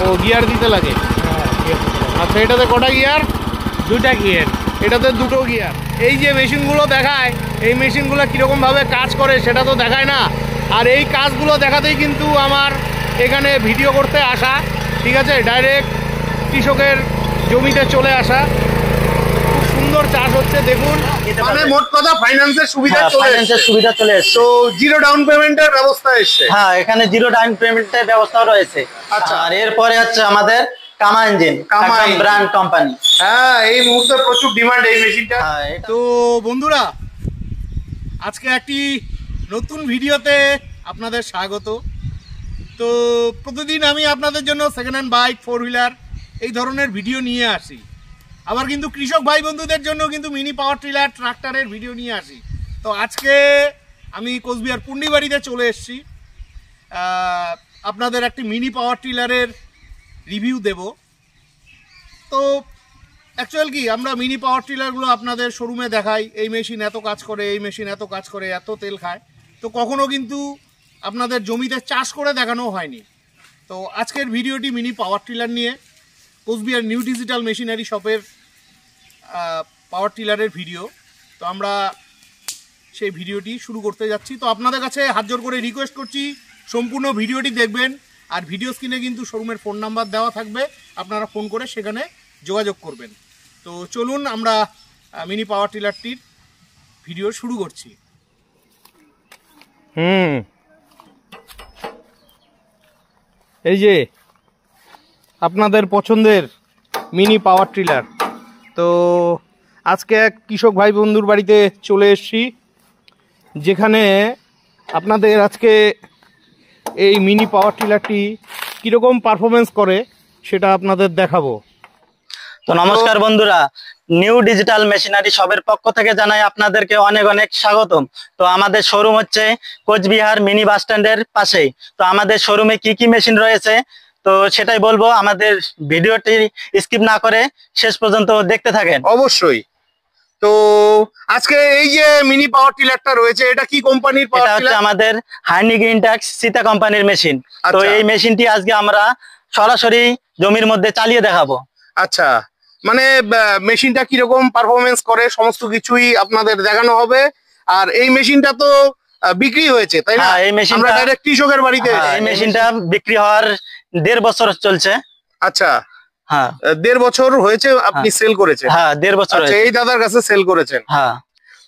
ও gear দিতে লাগে। আচ্ছা, এটাতে কটা গিয়ার? দুটা গিয়ার। এটাতে দুটো গিয়ার। এই যে মেশিনগুলো দেখায়, এই মেশিনগুলো কীরকমভাবে কাজ করে সেটা তো দেখায় না। আর এই কাজগুলো দেখাতেই কিন্তু আমার এখানে ভিডিও করতে আসা, ঠিক আছে, ডাইরেক্ট কৃষকের জমিতে চলে আসা। খুব সুন্দর চাষ হচ্ছে দেখুন। মানে মোট কথা ফাইন্যান্সের সুবিধা চলে এসেছে। তো জিরো ডাউন পেমেন্টের ব্যবস্থা এসছে। হ্যাঁ, এখানে জিরো ডাউন পেমেন্টের ব্যবস্থা রয়েছে। আচ্ছা, আর এরপরে হচ্ছে আমাদের কামা ইঞ্জিন, একদম ব্র্যান্ড কোম্পানি। হ্যাঁ, এই মুহূর্তে প্রচুর ডিমান্ড এই মেশিনটা। তো বন্ধুরা, আজকে একটি নতুন ভিডিওতে আপনাদের স্বাগত। তো প্রতিদিন আমি আপনাদের জন্য second hand bike, four wheeler এই ধরনের ভিডিও নিয়ে আসি। আবার কিন্তু কৃষক ভাই বন্ধুদের জন্য কিন্তু মিনি পাওয়ার টিলার, ট্রাক্টরের ভিডিও নিয়ে আসি। তো আজকে আমি কোচবিহার পুন্ডিবাড়িতে চলে এসেছি, আপনাদের একটি মিনি পাওয়ার টিলারের রিভিউ দেব। তো অ্যাকচুয়াল কি, আমরা মিনি পাওয়ার টিলারগুলো আপনাদের শোরুমে দেখাই, এই মেশিন এত কাজ করে, এই মেশিন এত কাজ করে, এত তেল খায়। তো কখনো কিন্তু আপনাদের জমিতে চাষ করে দেখানো হয়নি। তো আজকের ভিডিওটি মিনি পাওয়ার টিলার নিয়ে, কোচবিহার নিউ ডিজিটাল মেশিনারি শপের পাওয়ার টিলারের ভিডিও। তো আমরা সেই ভিডিওটি শুরু করতে যাচ্ছি। তো আপনাদের কাছে হাত জোর করে রিকোয়েস্ট করছি, সম্পূর্ণ ভিডিওটি দেখবেন। আর ভিডিও স্ক্রিনে কিন্তু শোরুমের ফোন নাম্বার দেওয়া থাকবে, আপনারা ফোন করে সেখানে যোগাযোগ করবেন। তো চলুন আমরা মিনি পাওয়ার টিলারটির ভিডিও শুরু করছি। এই যে আপনাদের পছন্দের মিনি পাওয়ার টিলার। তো আজকে এক কৃষক ভাই বন্ধুর বাড়িতে চলে এসেছি, যেখানে আপনাদের আজকে এই মিনি পাওয়ার টিলারটি কীরকম পারফরমেন্স করে সেটা আপনাদের দেখাবো। তো নমস্কার বন্ধুরা, নিউ ডিজিটাল মেশিনারি শপের পক্ষ থেকে জানাই আপনাদেরকে অনেক অনেক স্বাগতম। তো আমাদের শোরুম হচ্ছে কোচবিহার মিনি বাস স্ট্যান্ডের পাশেই। তো আমাদের শোরুমে কি কি মেশিন রয়েছে তো সেটাই বলবো, আমাদের ভিডিওটি স্কিপ না করে শেষ পর্যন্ত দেখতে থাকেন। অবশ্যই। তো আজকে এই যে মিনি পাওয়ার টিলারটা রয়েছে, এটা কি কোম্পানির পাওয়ার টিলার? এটা আমাদের হাইনিক ইনট্যাক্স সীতা কোম্পানির মেশিন। তো এই মেশিনটি আজকে আমরা সরাসরি জমির মধ্যে চালিয়ে দেখাবো। আচ্ছা, মানে মেশিনটা কিরকম পারফরমেন্স করে সমস্ত কিছুই আপনাদের দেখানো হবে। আর এই মেশিনটা তো বিক্রি হয়েছে, তাই না? এই মেশিনটা ডাইরেক্ট কৃষকের বাড়িতে। এই মেশিনটা বিক্রি হওয়ার 1.5 বছর চলছে। আচ্ছা, হ্যাঁ, 1.5 বছর হয়েছে আপনি সেল করেছেন? হ্যাঁ, 1.5 বছর। এই দাদার কাছে সেল করেছেন? হ্যাঁ।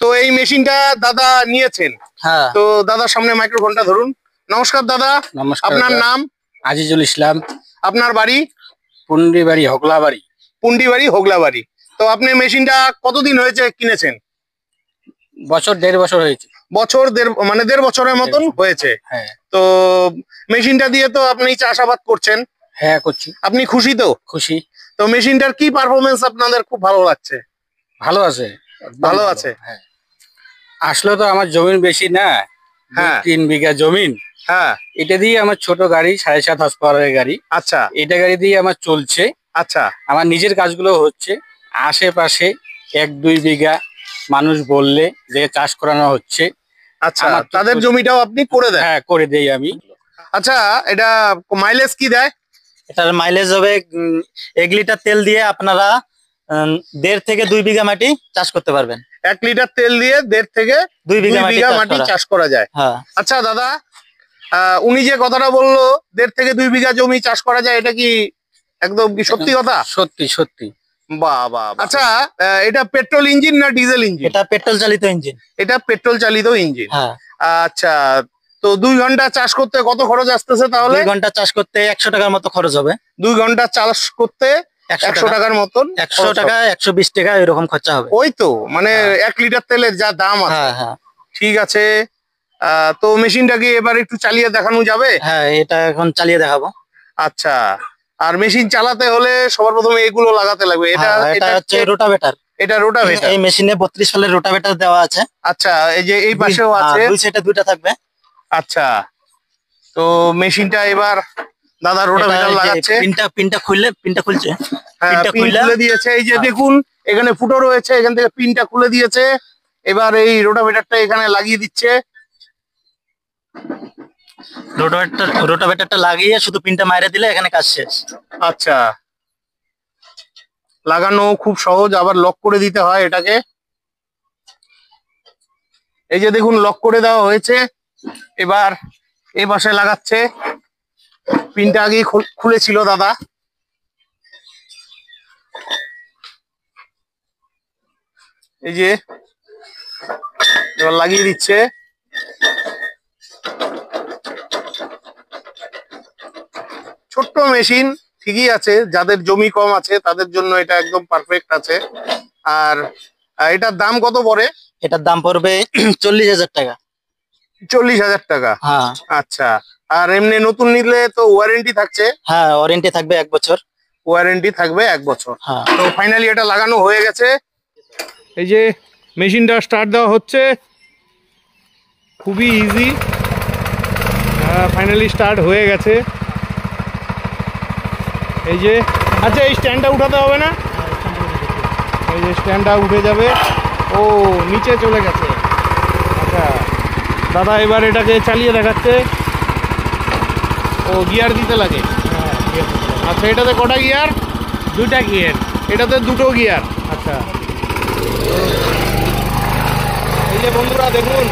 তো এই মেশিনটা দাদা নিয়েছেন? হ্যাঁ। তো দাদার সামনে মাইক্রোফোনটা ধরুন। নমস্কার দাদা। নমস্কার। আপনার নাম? আজিজুল ইসলাম। আপনার বাড়ি? পুন্ডিবাড়ি, হোগলাবাড়ি। পুন্ডিবাড়ি, হোগলাবাড়ি। তো আপনি মেশিনটা কতদিন হয়েছে কিনেছেন? বছর 1.5 বছর হয়েছে। বছর মানে 1.5 বছরের মতন হয়েছে। হ্যাঁ। তো মেশিনটা দিয়ে তো আপনি চাষাবাদ করছেন? হ্যাঁ, করছি। আপনি খুশি তো? খুশি। তো মেশিনটার কি পারফরমেন্স আপনাদের খুব ভালো লাগছে? ভালো আছে, ভালো আছে। হ্যাঁ। আসলে তো আমার জমিন বেশি না, 3 বিঘা জমিন। হ্যাঁ। এটা দিয়ে আমার ছোট গাড়ি, 7.5 হর্স পাওয়ারের গাড়ি। আচ্ছা। এটা গাড়ি দিয়ে আমার চলছে। আচ্ছা। আমার নিজের কাজগুলো হচ্ছে। আশেপাশে 1-2 বিঘা মানুষ বললে যে চাষ করানো হচ্ছে। আচ্ছা, তাদের জমিটাও আপনি করে দেন? হ্যাঁ, করে দেই আমি। আচ্ছা, এটা মাইলেজ কি দেয়? এটার মাইলেজ হবে 1 লিটার তেল দিয়ে আপনারা 1.5 থেকে 2 বিঘা মাটি চাষ করতে পারবেন। 1 লিটার তেল দিয়ে 1.5 থেকে 2 বিঘা মাটি চাষ করা যায়। হ্যাঁ। আচ্ছা দাদা, উনি যে কথাটা বললো 1.5 থেকে 2 বিঘা জমি চাষ করা যায়, এটা কি একদম কি সত্যি কথা? সত্যি সত্যি। বাহ বাহ। আচ্ছা, এটা পেট্রোল ইঞ্জিন না ডিজেল ইঞ্জিন? এটা পেট্রোল চালিত ইঞ্জিন। এটা পেট্রোল চালিত ইঞ্জিন। হ্যাঁ। আচ্ছা, তো 2 ঘন্টা চাষ করতে কত খরচ আসতেছে তাহলে? 2 ঘন্টা চাষ করতে 100 টাকার মতো খরচ হবে। 2 ঘন্টা চাষ করতে 100 টাকার মতন? 100 টাকা, 120 টাকা এরকম খরচা হবে। ওই তো, মানে 1 লিটার তেলের যা দাম আছে। হ্যাঁ হ্যাঁ। ঠিক আছে। তো মেশিনটাকে এবার একটু চালিয়ে দেখানো যাবে? হ্যাঁ, এটা এখন চালিয়ে দেখাবো। আচ্ছা, আর মেশিন চালাতে হলে সবার প্রথমে এগুলো লাগাতে লাগবে। এটা হচ্ছে রোটাভেটার। এটা রোটাভেটার। এই মেশিনে 32 সালের রোটাভেটার দেওয়া আছে। আচ্ছা, এই যে এই পাশেও আছে। 2 সাইডে 2টা থাকবে। আচ্ছা, তো মেশিনটা এবার দাদা রোটাভেটার লাগাচ্ছে। পিনটা খুলছে। পিন খুলে দিয়েছে। এই যে দেখুন, এখানে ফুটো রয়েছে, এখান থেকে পিনটা খুলে দিয়েছে। এবার এই রোটাভেটারটা এখানে লাগিয়ে দিচ্ছে। রোটাভেটরটা লাগিয়ে শুধু পিনটা মাইরে দিলে এখানে কাজ শেষ। আচ্ছা, লাগানো খুব সহজ, আবার লক করে দিতে হয় এটাকে। এই যে দেখুন লক করে দেওয়া হয়েছে, এবার এই পাশে লাগাচ্ছে। পিনটা আগেই খুলেছিল দাদা। এই যে এবার লাগিয়ে দিচ্ছে। ছোট্ট মেশিন, ঠিকই আছে, যাদের জমি কম আছে তাদের জন্য এটা একদম পারফেক্ট আছে। আর এটার দাম কত পড়ে? এটার দাম পড়বে 40,000 টাকা। 40,000 টাকা? হ্যাঁ। আচ্ছা, আর এমনি নতুন নিলে তো ওয়ারেন্টি থাকছে? হ্যাঁ, ওয়ারেন্টি থাকবে 1 বছর। ওয়ারেন্টি থাকবে 1 বছর। হ্যাঁ। তো ফাইনালি এটা লাগানো হয়ে গেছে। এই যে মেশিনটা স্টার্ট দেওয়া হচ্ছে, খুবই ইজি। ফাইনালি স্টার্ট হয়ে গেছে। এই যে, আচ্ছা এই স্ট্যান্ডটা উঠাতে হবে না? এই যে স্ট্যান্ডটা উঠে যাবে। ও নিচে চলে গেছে। আচ্ছা, দাদা এবার এটাকে চালিয়ে দেখাচ্ছে। ও গিয়ার দিতে লাগে? আচ্ছা, এটাতে কটা গিয়ার? 2টা গিয়ার। এটাতে 2টো গিয়ার। আচ্ছা, এই যে বন্ধুরা দেখুন,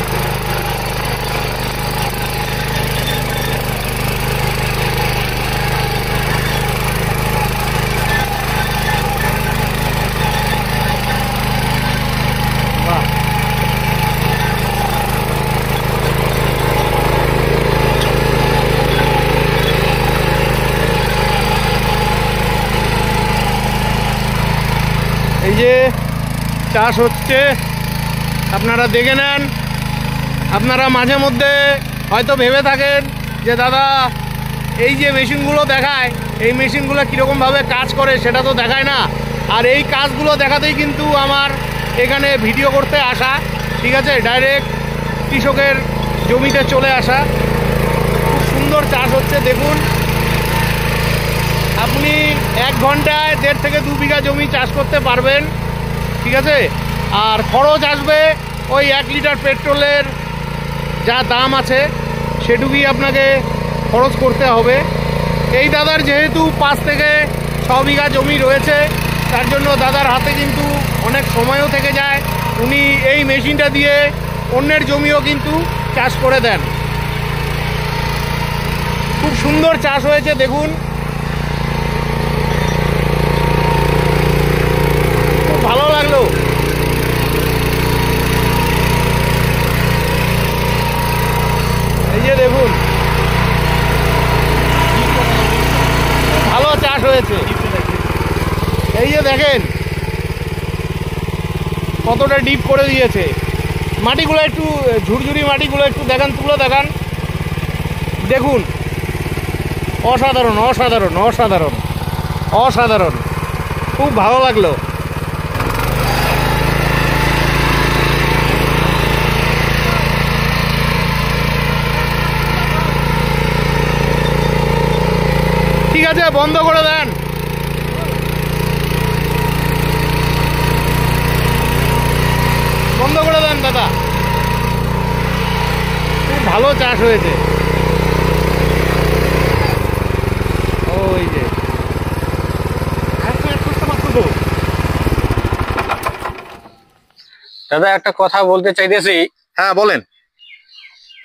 এই যে চাষ হচ্ছে, আপনারা দেখে নেন। আপনারা মাঝে মধ্যে হয়তো ভেবে থাকেন যে দাদা এই যে মেশিনগুলো দেখায়, এই মেশিনগুলো কীরকমভাবে কাজ করে সেটা তো দেখায় না। আর এই কাজগুলো দেখাতেই কিন্তু আমার এখানে ভিডিও করতে আসা, ঠিক আছে, ডাইরেক্ট কৃষকের জমিতে চলে আসা। খুব সুন্দর চাষ হচ্ছে দেখুন। আপনি 1 ঘন্টায় 1.5 থেকে 2 বিঘা জমি চাষ করতে পারবেন, ঠিক আছে। আর খরচ আসবে ওই 1 লিটার পেট্রোলের যা দাম আছে সেটুকুই আপনাকে খরচ করতে হবে। এই দাদার যেহেতু 5 থেকে 6 বিঘা জমি রয়েছে, তার জন্য দাদার হাতে কিন্তু অনেক সময়ও থেকে যায়। উনি এই মেশিনটা দিয়ে অন্যের জমিও কিন্তু চাষ করে দেন। খুব সুন্দর চাষ হয়েছে দেখুন, খুব ভালো লাগলো। এই যে দেখুন, ভালো চাষ হয়েছে। এই যে দেখেন কতটা ডিপ করে দিয়েছে। মাটিগুলো একটু ঝুরঝুরি, মাটিগুলো একটু দেখান, তুলে দেখান। দেখুন, অসাধারণ অসাধারণ অসাধারণ অসাধারণ, খুব ভালো লাগলো। ঠিক আছে, বন্ধ করে দেন। বন্ধ করে দেন দাদা, খুব ভালো চাষ হয়েছে। ওই যে দাদা একটা কথা বলতে চাইতেছি। হ্যাঁ বলেন।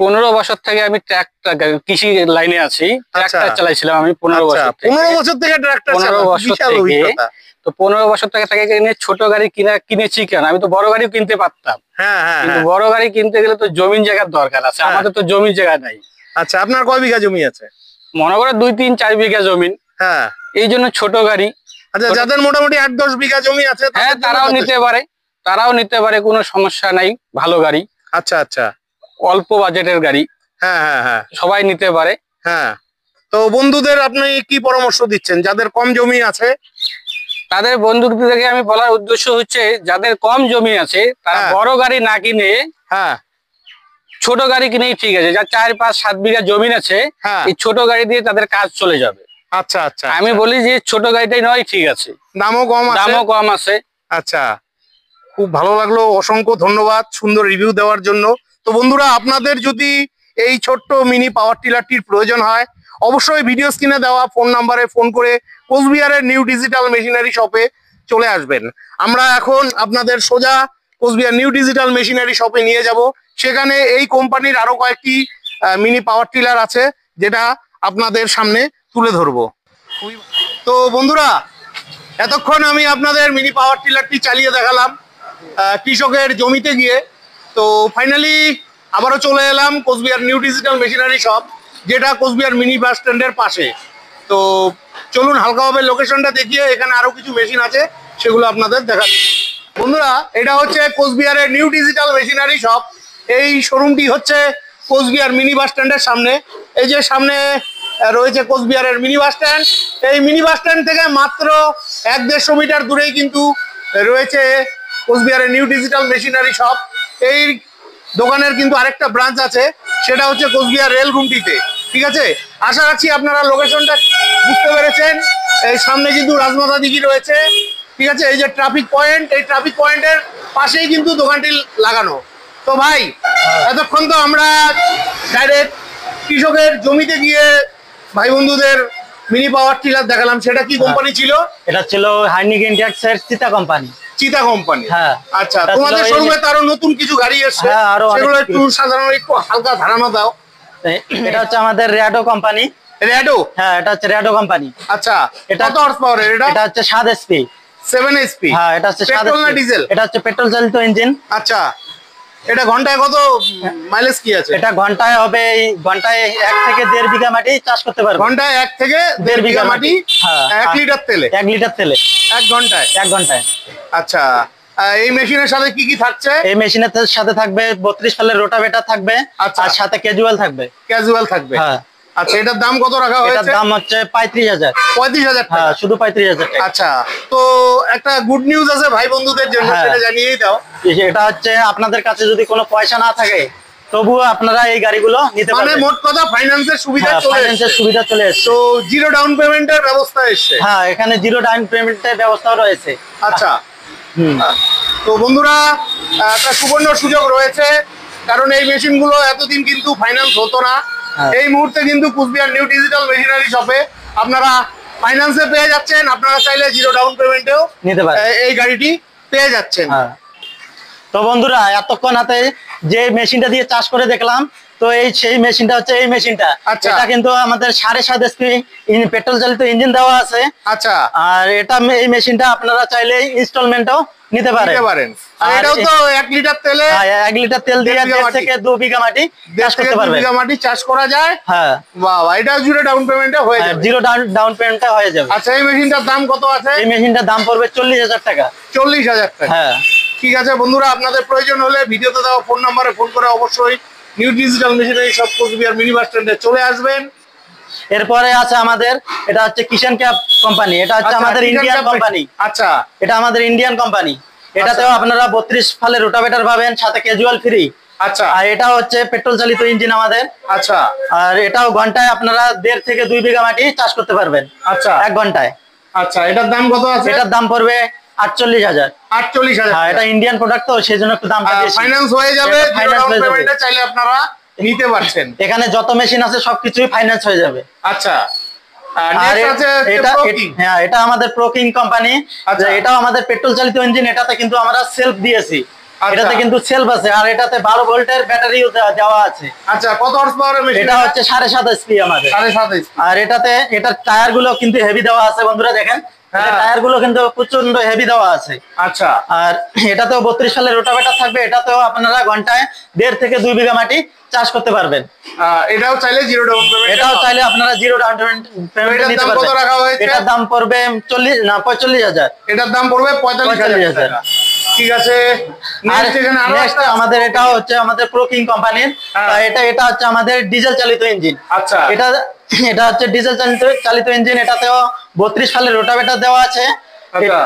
15 বছর থেকে আমি ট্রাক্টর কৃষি লাইনে আছি। ট্রাক্টর চালাইছিলাম আমি 15 বছর থেকে। 15 বছর থেকে ট্রাক্টর 15 বছর থেকে। তো 15 বছর থেকে ছোট গাড়ি কিনেছি কেন? আমি তো বড় গাড়িও কিনতে পারতাম। হ্যাঁ হ্যাঁ, কিন্তু বড় গাড়ি কিনতে গেলে তো জমির জায়গার দরকার আছে, আমাদের তো জমির জায়গা নাই। আচ্ছা, আপনার কয় বিঘা জমি আছে? মনে করো 2, 3, 4 বিঘা জমি। হ্যাঁ, এই জন্য ছোট গাড়ি। আচ্ছা, যাদের মোটামুটি 8-10 বিঘা জমি আছে হ্যাঁ তারাও নিতে পারে, কোনো সমস্যা নাই। ভালো গাড়ি। আচ্ছা আচ্ছা, অল্প বাজেটের গাড়ি। হ্যাঁ হ্যাঁ হ্যাঁ, সবাই নিতে পারে। হ্যাঁ। তো বন্ধুদের আপনি কি পরামর্শ দিচ্ছেন যাদের কম জমি আছে? তাদের বন্ধুদেরকে আমি বলার উদ্দেশ্য হচ্ছে, যাদের কম জমি আছে তারা বড় গাড়ি না কিনে হ্যাঁ ছোট গাড়ি কিনেই ঠিক আছে। যার 4, 5, 7 বিঘা জমি আছে, এই ছোট গাড়ি দিয়ে তাদের কাজ চলে যাবে। আচ্ছা আচ্ছা, আমি বলি যে ছোট গাড়িটাই নয়, ঠিক আছে, দামও কম আছে। আচ্ছা, খুব ভালো লাগলো, অসংখ্য ধন্যবাদ সুন্দর রিভিউ দেওয়ার জন্য। তো বন্ধুরা, আপনাদের যদি এই ছোট্ট মিনি পাওয়ার টিলারটির প্রয়োজন হয়, অবশ্যই ভিডিও স্ক্রিনে দেওয়া ফোন নাম্বারে ফোন করে কোচবিহারের নিউ ডিজিটাল মেশিনারি শপে চলে আসবেন। আমরা এখন আপনাদের সোজা কোচবিহার নিউ ডিজিটাল মেশিনারি শপে নিয়ে যাব। সেখানে এই কোম্পানির আরো কয়েকটি মিনি পাওয়ার টিলার আছে, যেটা আপনাদের সামনে তুলে ধরবো। তো বন্ধুরা, এতক্ষণ আমি আপনাদের মিনি পাওয়ার টিলারটি চালিয়ে দেখালাম কৃষকের জমিতে গিয়ে। তো ফাইনালি আবারও চলে এলাম Cooch Behar new digital machinery shop, যেটা কোচবিহার মিনি বাস স্ট্যান্ডের পাশে। তো চলুন হালকাভাবে লোকেশনটা দেখিয়ে এখানে আরো কিছু মেশিন আছে সেগুলো আপনাদের দেখাচ্ছি। বন্ধুরা, এটা হচ্ছে কোচবিহারের নিউ ডিজিটাল মেশিনারি শপ। এই শোরুমটি হচ্ছে কোচবিহার মিনি বাস স্ট্যান্ডের সামনে। এই যে সামনে রয়েছে কোচবিহারের মিনি বাস স্ট্যান্ড। এই মিনি বাস স্ট্যান্ড থেকে মাত্র 1-150 মিটার দূরেই কিন্তু রয়েছে কোচবিহারের নিউ ডিজিটাল মেশিনারি শপ। এই দোকানের কিন্তু আরেকটা ব্রাঞ্চ আছে, সেটা হচ্ছে কোচবিহার রেল গুমটিতে। ঠিক আছে, আশা রাখছি আপনারা লোকেশনটা বুঝতে পেরেছেন। এই সামনে কিন্তু রাজমাতা দিঘি রয়েছে। ঠিক আছে, এই যে ট্রাফিক পয়েন্ট, এই ট্রাফিক পয়েন্টের পাশেই কিন্তু দোকানটি লাগানো। তো ভাই, এতক্ষণ তো আমরা ডাইরেক্ট কৃষকের জমিতে গিয়ে ভাই বন্ধুদের মিনি পাওয়ার টিলার দেখালাম। সেটা কি কোম্পানি ছিল? এটা ছিল হাইনিকেন ট্যাক্সের চিতা কোম্পানি। চিতা কোম্পানি। হ্যাঁ। আচ্ছা, তোমাদের শোরুমে তো আরো নতুন কিছু গাড়ি এসেছে, হ্যাঁ, আরো সেগুলো একটু সাধারণ একটু হালকা ধারণা দাও। এটা হচ্ছে আমাদের র্যাডো কোম্পানি। র্যাডো? হ্যাঁ, এটা হচ্ছে র্যাডো কোম্পানি। আচ্ছা, এটা কত হর্স পাওয়ারের? এটা হচ্ছে 7 এসপি। 7 এসপি? হ্যাঁ, এটা হচ্ছে 7 পেট্রোল না ডিজেল? এটা হচ্ছে পেট্রোল চালিত ইঞ্জিন। আচ্ছা, এটা ঘন্টায় কত মাইলেজ কি আছে? এটা ঘন্টায় হবে, ঘন্টায় 1 থেকে 1.5 বিঘা মাটি চাষ করতে পারবে। ঘন্টায় 1 থেকে 1.5 বিঘা মাটি। হ্যাঁ, 1 লিটার তেলে? 1 লিটার তেলে 1 ঘন্টায়? 1 ঘন্টায়। আচ্ছা, এই মেশিনের সাথে কি কি থাকছে? এই মেশিনের সাথে থাকবে 32 ফালের রোটাভেটার থাকবে, আচ্ছা। আর সাথে ক্যাজুয়াল থাকবে। ক্যাজুয়াল থাকবে? হ্যাঁ। আচ্ছা, এটার দাম কত রাখা এটার হয়েছে? দাম হচ্ছে 35,000। 35,000 টাকা? হ্যাঁ, শুধু 35,000 টাকা। আচ্ছা, তো একটা গুড নিউজ আছে ভাই বন্ধুদের জন্য, হ্যাঁ। সেটা জানিয়েই দাও। এটা হচ্ছে আপনাদের কাছে যদি কোনো পয়সা না থাকে, তবুও আপনারা এই গাড়িগুলো নিতে মানে পারবেন। মোট কথা ফাইন্যান্সের সুবিধা হ্যাঁ, চলে ফাইন্যান্সের এসেছে। সুবিধা চলে এসেছে। তো জিরো ডাউন পেমেন্টের ব্যবস্থা এসেছে? হ্যাঁ, এখানে জিরো ডাউন পেমেন্টের ব্যবস্থাও রয়েছে। আচ্ছা। হুম। তো বন্ধুরা, একটা সুবর্ণ সুযোগ রয়েছে, কারণ এই মেশিনগুলো এতদিন কিন্তু ফাইন্যান্স হতো না। হ্যাঁ। এই মুহূর্তে কিন্তু কুচবিহার নিউ ডিজিটাল মেশিনারি শপে আপনারা ফাইন্যান্সে পেয়ে যাচ্ছেন। আপনারা চাইলে জিরো ডাউন পেমেন্টেও নিতে পারেন এই গাড়িটি পেয়ে যাচ্ছেন। হ্যাঁ। তো বন্ধুরা, এতক্ষণ হাতে যে মেশিনটা দিয়ে চাষ করে দেখলাম, তো সেই মেশিনটা হচ্ছে এই মেশিনটা। আচ্ছা। এটা কিন্তু আমাদের 7.5 এসপি পেট্রোল চালিত ইঞ্জিন দেওয়া আছে। আচ্ছা, আর এই মেশিনটা আপনারা চাইলে ইনস্টলমেন্টও নিতে পারেন। আর এটাও তো 1 লিটার তেলে 1 লিটার তেল দিয়ে 1.5 থেকে 2 বিঘা মাটি চাষ করতে পারবেন। 2 বিঘা মাটি চাষ করা যায়। হ্যাঁ, বাহ, এটাও জিরো ডাউন পেমেন্টে হয়ে যাবে? জিরো ডাউন পেমেন্টে হয়ে যাবে। আচ্ছা, এই মেশিনটার দাম কত আছে? এই মেশিনটার দাম পড়বে 40,000 টাকা। 40,000 টাকা? হ্যাঁ। ঠিক আছে বন্ধুরা, আপনাদের প্রয়োজন হলে ভিডিওতে দেওয়া ফোন নাম্বারে ফোন করে অবশ্যই new digital machinery shop Cooch Behar mini bus স্ট্যান্ডে চলে আসবেন। এরপরে আছে আমাদের, এটা হচ্ছে কিষান ক্যাপ কোম্পানি। এটা হচ্ছে আমাদের ইন্ডিয়ান কোম্পানি। আচ্ছা, এটা আমাদের ইন্ডিয়ান কোম্পানি। এটাতেও আপনারা 32 ফালের রোটাভেটার পাবেন, সাথে ক্যাজুয়াল ফ্রি। আচ্ছা, আর এটা হচ্ছে পেট্রোল চালিত ইঞ্জিন আমাদের। আচ্ছা, আর এটাও ঘন্টায় আপনারা 1.5 থেকে 2 বিঘা মাটি চাষ করতে পারবেন। আচ্ছা, 1 ঘন্টায়। আচ্ছা, এটার দাম কত আছে? এটার দাম পড়বে 48,000। 48,000? হ্যাঁ, এটা ইন্ডিয়ান প্রোডাক্ট, তো সেই জন্য একটু দামটা বেশি। ফাইন্যান্স হয়ে যাবে, এটা জিরো finance ডাউন হয়ে যাবে। পেমেন্টে চাইলে আপনারা নিতে পারছেন। এখানে যত মেশিন আছে সবকিছুই ফাইন্যান্স হয়ে যাবে। আচ্ছা, আর আর next আছে এটা Pro King। হ্যাঁ, এটা আমাদের প্রো কিং কোম্পানি। আচ্ছা। এটাও আমাদের পেট্রোল চালিত ইঞ্জিন। এটাতে কিন্তু আমরা সেলফ দিয়েছি। আচ্ছা। এটাতে কিন্তু সেলফ আছে, আর এটাতে 12 ভোল্টের ব্যাটারিও দেওয়া আছে। আচ্ছা, কত হর্স পাওয়ারের মেশিন? এটা হচ্ছে 7.5 এসপি আমাদের। 7.5 এসপি? আর এটার টায়ার গুলো কিন্তু হেভি দেওয়া আছে। বন্ধুরা দেখেন, হ্যাঁ। টায়ার গুলো কিন্তু প্রচন্ড হেভি দেওয়া আছে। আচ্ছা, আর এটাতেও 32 সালের রোটাভেটার থাকবে। এটাতেও আপনারা ঘন্টায় 1.5 থেকে 2 বিঘা মাটি চাষ করতে পারবেন। এটাও চাইলে জিরো ডাউন পেমেন্ট? এটাও চাইলে আপনারা জিরো ডাউন পেমেন্ট এটার নিতে দাম কত পারবেন। রাখা হয়েছে? এটার দাম পড়বে 45,000। এটার দাম পড়বে 45,000 টাকা। ঠিক আছে। আর Next এখানে আরো next একটা আমাদের এটাও হচ্ছে আমাদের প্রো কিং কোম্পানির। হ্যাঁ। এটা হচ্ছে আমাদের ডিজেল চালিত ইঞ্জিন। আচ্ছা, এটা হচ্ছে ডিজেল চালিত ইঞ্জিন। এটাতেও 32 সালের রোটাভেটার দেওয়া আছে। আচ্ছা।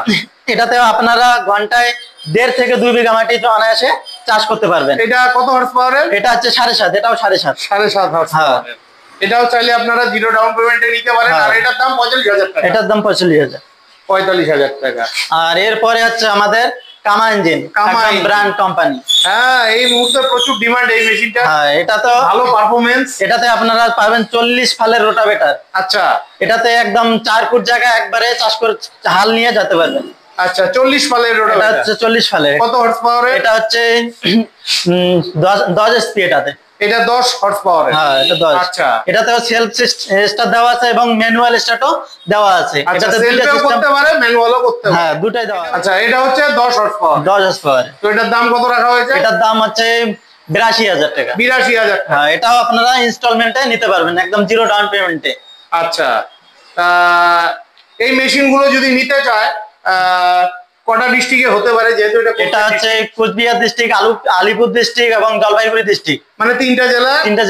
এটাতেও আপনারা ঘন্টায় 1.5 থেকে 2 বিঘা মাটি অনায়াসে চাষ করতে পারবেন। এটা কত হর্স পাওয়ারের? এটা হচ্ছে 7.5। এটাও 7.5। 7.5 হর্স হ্যাঁ। পাওয়ারের। এটাও চাইলে আপনারা জিরো ডাউন পেমেন্টে নিতে পারেন। হ্যাঁ। আর এটার দাম 45,000 টাকা? এটার দাম 45,000। 45,000 টাকা। আর এরপরে হচ্ছে আমাদের কামা ইঞ্জিন, কামা একদম engine। Brand company. হ্যাঁ, এই মুহূর্তে প্রচুর ডিমান্ড এই মেশিনটা। হ্যাঁ, এটা তো ভালো পারফরমেন্স। এটাতে আপনারা পাবেন 40 ফালের রোটাভেটর। আচ্ছা এটাতে একদম 4 ফুট জায়গা একবারে চাষ করে হাল নিয়ে যেতে পারবেন। আচ্ছা, 40 ফালের এটা রোটাভেটর। হচ্ছে 40 ফালের। কত হর্স পাওয়ারের? এটা হচ্ছে 10 এসপি এটাতে। এটা 10 হর্স পাওয়ারের। হ্যাঁ, এটা 10। আচ্ছা এটাতেও সেলফ স্টার্ট দেওয়া আছে এবং ম্যানুয়াল স্টার্টও দেওয়া আছে। আচ্ছা, এটাতে দুইটা সেলফেও সিস্টেম, করতে পারে, ম্যানুয়ালও করতে পারে। হ্যাঁ দুটাই দেওয়া আছে। আচ্ছা, এটা হচ্ছে 10 হর্স পাওয়ার। 10 horse power. তো এটার দাম কত রাখা হয়েছে? এটার দাম হচ্ছে 82,000 টাকা। 82,000 টাকা। হ্যাঁ, এটাও আপনারা ইনস্টলমেন্টে নিতে পারবেন, একদম জিরো ডাউন পেমেন্টে। আচ্ছা, তা এই মেশিন গুলো যদি নিতে চায় কটা ডিস্ট্রিক্টে হতে পারে, যেহেতু এটা হচ্ছে কোচবিহার ডিস্ট্রিক্ট, আলিপুর ডিস্ট্রিক্ট এবং জলপাইগুড়ি ডিস্ট্রিক্ট, মানে তিনটা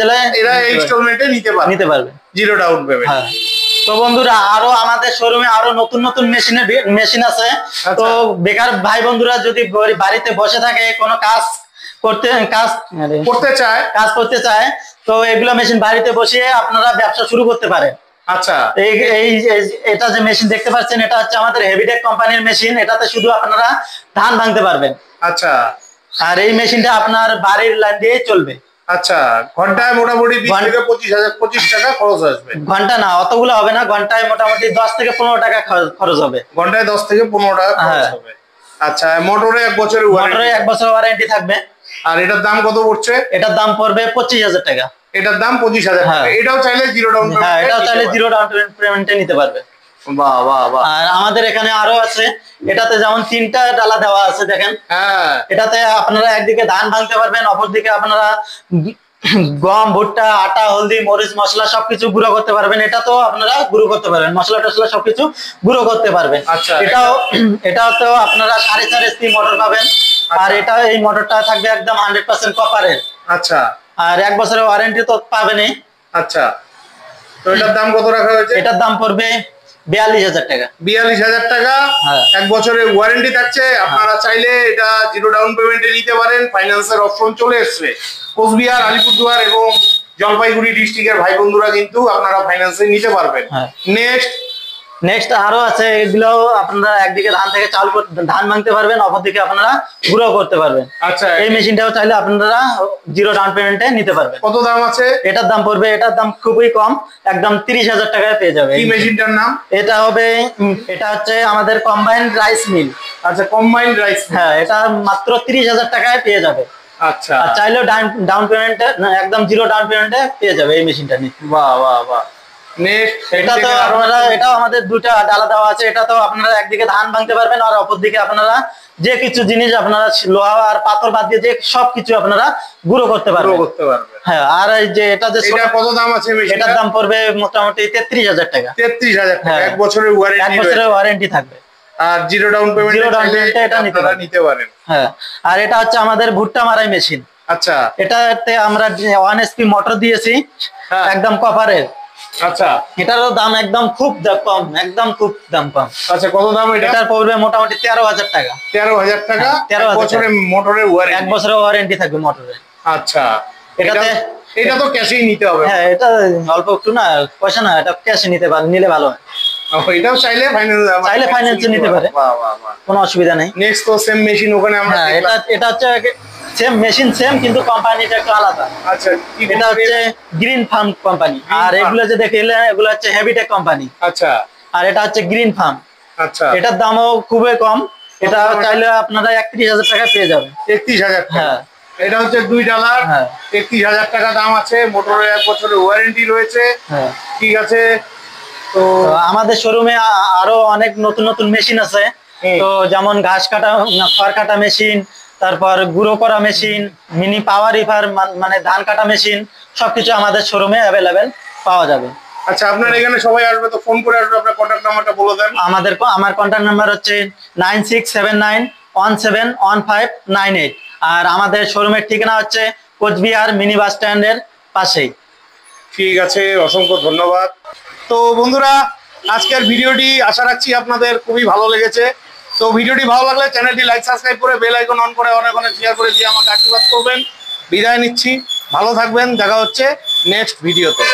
জেলায় এরা ইনস্টলমেন্টে নিতে পারবে জিরো ডাউন পেমেন্ট। হ্যাঁ। তো বন্ধুরা, আরো আমাদের শোরুমে আরো নতুন নতুন মেশিন আছে। তো বেকার ভাই বন্ধুরা যদি বাড়িতে বসে থাকে কোনো কাজ করতে চায়, তো এগুলো মেশিন বাড়িতে বসিয়ে আপনারা ব্যবসা শুরু করতে পারেন। আচ্ছা, এটা যে মেশিন দেখতে পাচ্ছেন, এটা হচ্ছে আমাদের হেভিটেক কোম্পানির মেশিন। এটাতে শুধু আপনারা ধান ভাঙতে পারবেন। আচ্ছা, আর এই মেশিনটা আপনার বাড়ির লাইন দিয়ে চলবে। আচ্ছা, ঘন্টায় মোটামুটি 20 থেকে 25 টাকা খরচ আসবে। ঘন্টা না, অতগুলো হবে না, ঘন্টায় মোটামুটি 10 থেকে 15 টাকা খরচ হবে। ঘন্টায় 10 থেকে 15 টাকা খরচ হবে। আচ্ছা, মোটরে 1 বছরের ওয়ারেন্টি থাকবে। আর এটার দাম কত পড়ছে? এটার দাম পড়বে 25,000 টাকা। এটার দাম 25,000 টাকা। এটাও চাইলে জিরো ডাউন পেমেন্ট। হ্যাঁ, এটাও চাইলে জিরো ডাউন পেমেন্টে নিতে পারবে। বাহ বাহ বাহ। আর আমাদের এখানে আরো আছে। এটাতে যেমন 3টা ডালা দেওয়া আছে, দেখেন। হ্যাঁ, এটাতে আপনারা একদিকে ধান ভাঙতে পারবেন, অপরদিকে আপনারা গম, ভুট্টা, আটা, হলদি, মরিচ, মশলা সবকিছু গুঁড়ো করতে পারবেন। এটা তো আপনারা গুঁড়ো করতে পারবেন, মশলা টসলা সবকিছু গুঁড়ো করতে পারবেন। আচ্ছা, এটাও তো আপনারা 4.5 এসপি মোটর পাবেন। আর এই মোটরটা থাকবে একদম 100% কপারের। আচ্ছা, আর 1 বছরের ওয়ারেন্টি তো পাবেনই। আচ্ছা, তো এটার দাম কত রাখা হয়েছে? এটার দাম পড়বে 42,000 টাকা। 42,000 টাকা। হ্যাঁ। 1 বছরের ওয়ারেন্টি থাকছে। আপনারা চাইলে এটা জিরো ডাউন পেমেন্টে নিতে পারেন। ফাইন্যান্সের অপশন চলে এসছে। কোচবিহার, আলিপুরদুয়ার এবং জলপাইগুড়ি ডিস্ট্রিক্টের ভাই বন্ধুরা কিন্তু আপনারা ফাইন্যান্সে নিতে পারবেন। হ্যাঁ। নেক্সট আরো আছে। এগুলো আপনারা একদিকে ধান ভাঙতে পারবেন, অপরদিকে আপনারা গুঁড়ো করতে পারবেন। আচ্ছা, এই মেশিনটাও চাইলে আপনারা জিরো ডাউন পেমেন্টে নিতে পারবেন। কত দাম আছে? এটার দাম খুবই কম, একদম 30,000 টাকায় পেয়ে যাবে। কি মেশিনটার নাম? এটা হচ্ছে আমাদের কম্বাইন্ড রাইস মিল। আচ্ছা, কম্বাইন্ড রাইস। হ্যাঁ, এটা মাত্র 30,000 টাকায় পেয়ে যাবে। আচ্ছা, আর চাইলেও ডাউন পেমেন্টে, একদম জিরো ডাউন পেমেন্টে পেয়ে যাবে এই মেশিনটা নিয়ে। বাহ বাহ বাহ। নেক্সট, এটাও আমাদের 2টা ডালা দেওয়া আছে। এটা তো আপনারা একদিকে ধান ভাঙতে পারবেন, আর অপরদিকে আপনারা যে কিছু জিনিস আপনারা লোহা আর পাথর বাদ দিয়ে যে সবকিছু আপনারা গুঁড়ো করতে পারবেন। হ্যাঁ, আর এই যে এটা কত দাম আছে? এটার দাম পড়বে মোটামুটি 33,000 টাকা। 33,000 টাকা। 1 বছরের ওয়ারেন্টি থাকবে। আর জিরো ডাউন পেমেন্টে এটা নিতে পারেন। হ্যাঁ, আর এটা হচ্ছে আমাদের ভুট্টা মারাই মেশিন। আচ্ছা, এটাতে আমরা 1 এসপি মোটর দিয়েছি, একদম কপারের। আচ্ছা, এটারও দাম একদম খুব কম, একদম খুব দাম কম। আচ্ছা, কত দাম এটা? এটার পড়বে মোটামুটি 13,000 টাকা। 13,000 টাকা। 13,000 বছরের মোটরের ওয়ারেন্টি। 1 বছরের ওয়ারেন্টি থাকবে মোটরের। আচ্ছা, এটা তো ক্যাশেই নিতে হবে। হ্যাঁ, এটা অল্প একটু না, পয়সা না, এটা ক্যাশে নিলে ভালো হয়। এটাও চাইলে ফাইন্যান্সে নিতে পারে, কোনো অসুবিধা নেই। নেক্সট তো সেম মেশিন ওখানে আমরা। হ্যাঁ, এটা হচ্ছে সেম মেশিন, কিন্তু কোম্পানিটা একটু আলাদা। আচ্ছা, এটা হচ্ছে গ্রিন ফার্ম কোম্পানি। আর এগুলো যে দেখলেন, এগুলো হচ্ছে হেভিটেক কোম্পানি। আচ্ছা, আর এটা হচ্ছে গ্রিন ফার্ম। আচ্ছা, এটার দামও খুবই কম। এটা চাইলে আপনারা 31,000 টাকা পেয়ে যাবেন। 31,000 টাকা। হ্যাঁ, এটা হচ্ছে 2 ডালার। হ্যাঁ, 31,000 টাকা দাম আছে। মোটরের 1 বছরের ওয়ারেন্টি রয়েছে। হ্যাঁ, ঠিক আছে। তো আমাদের শোরুমে আরো অনেক নতুন নতুন মেশিন আছে। তো যেমন ঘাস কাটা, খড় কাটা মেশিন, তারপর গুঁড়ো করা মেশিন, মিনি পাওয়ার রিফার মানে ধান কাটা মেশিন, সবকিছু আমাদের শোরুমে অ্যাভেলেবেল পাওয়া যাবে। আচ্ছা, আপনার এখানে সবাই আসবে, তো ফোন করে আসবে। আপনার কন্ট্যাক্ট নাম্বারটা বলে দেন। আমার কন্ট্যাক্ট নাম্বার হচ্ছে 9679171598। আর আমাদের শোরুমের ঠিকানা হচ্ছে কোচবিহার মিনি বাস স্ট্যান্ডের পাশেই। ঠিক আছে, অসংখ্য ধন্যবাদ। তো বন্ধুরা, আজকের ভিডিওটি আশা রাখছি আপনাদের খুবই ভালো লেগেছে। তো ভিডিওটি ভালো লাগলে চ্যানেলটি লাইক, সাবস্ক্রাইব করে বেল আইকন অন করে অনেক শেয়ার করে দিয়ে আমাকে আশীর্বাদ করবেন। বিদায় নিচ্ছি, ভালো থাকবেন। দেখা হচ্ছে নেক্সট ভিডিওতে।